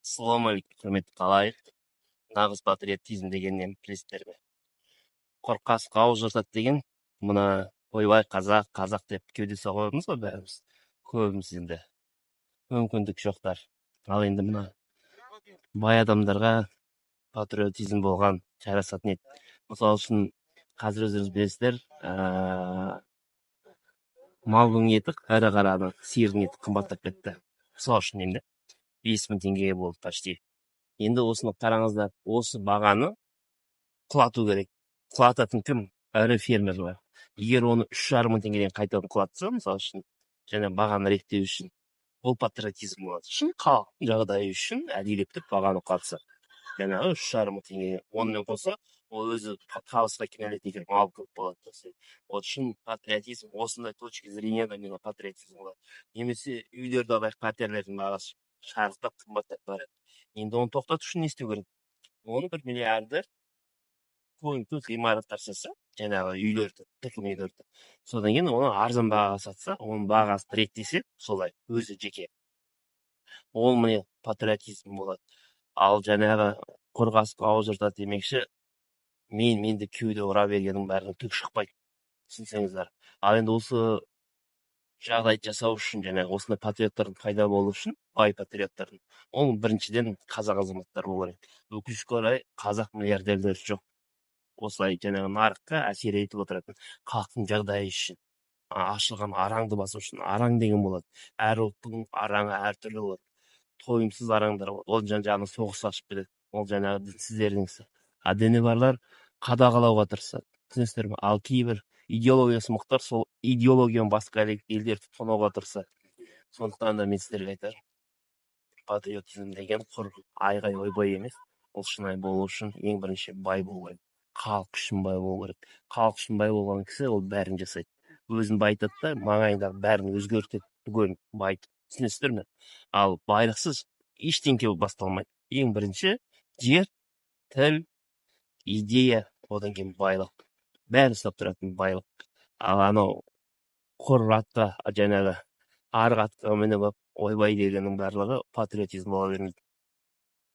Ассалаумағалейкум, құрметті қалайық. Нағыз патриотизм дегеннен білесіздер ме? Қорқасқа ауыз жыртады деген, мына ойбай қазақ деп кеудесе қоямыз ғой бәріміз. Көбіміз енді мүмкіндік жоқтар. Ал енді мына бай адамдарға патриотизм болған жарасатын еді. Мысалы үшін қазір өздеріңіз білесіздер, малдың еті әрі қарай сиырдың еті қымбаттап кетті. Мысалы үшін енді 5000 теңгеге болды почти. Енді осыны қараңыздар, осы бағаны құлату керек. Құлататын кім? Ірі фермерлер. Егер оны 3,5 мың теңгеден қайтадан құлатса, мысалы үшін, және бағаны реттеу үшін, ол патриотизм болады. Шын халықтың жағдайы үшін әдейілеп бағаны құлатса, жаңағы 3,5 мың теңге. Онымен қоса, ол өзі табысқа кінәлайды екен, мал көп болады. Вот шын патриотизм, осындай точки зрениеда мен патриотизм болады. Немесе үйлерді алайық, пәтерлердің бағасы шарықтап қымбаттап барады. Енді оны тоқтату үшін не істеу керек? Оны 1 миллиарды көз ғимараттар жасаса, жаңағы үйлерді, тұрғын үйлерді. Содан кейін оны арзан бағаға сатса, оның бағасын реттесе, солай өзі жеке. Ол міне патриотизм болады. Ал жаңағы қорғасып ауыз жыртады демекші, менде кеуде ұра бергеннің бәрінің түк шықпайды. Түсінсеңіздер. Ал енді осы жағдай жасау үшін, жаңағы осындай патриоттардың пайда болу үшін, бай патриоттардың, ол біріншіден қазақ азаматтар болу керек. Өкінішке орай қазақ миллиардерлері жоқ. Осылай жаңағы нарыққа әсер етіп отыратын халықтың жағдайы үшін. Ашылған араңды басу үшін. Араң деген болады. Әр ұлттың араңы әртүрлі болады. Тойымсыз араңдар болады. Ол жаңағы соғыс ашып береді. Ол жаңағы дінсіздердің ісі. А діні барлар қадағалауға тырысады. Түсінесіздер ме? Ал кейбір идеологиясы мықтар сол идеологияны басқа елдерді тонауға тырысады. Сондықтан да мен сіздерге айтарым, патриотизм деген құр айғай ойбай емес. Ол шынайы болу үшін ең бірінші бай болу керек. Халық үшін бай болу керек. Халық үшін бай болған кісі ол бәрін жасайды. Өзін байытады да, маңайындағы бәрін өзгертеді, түгел байытып. Түсінесіздер ме? Ал байлықсыз ештеңе басталмайды. Ең бірінші жер, тіл, идея, одан кейін байлық. Бәрін ұстап тұратын байлық. Ал анау құр атқа, жаңағы арғы атқа мініп ойбай дегеннің барлығы патриотизм бола бермейді.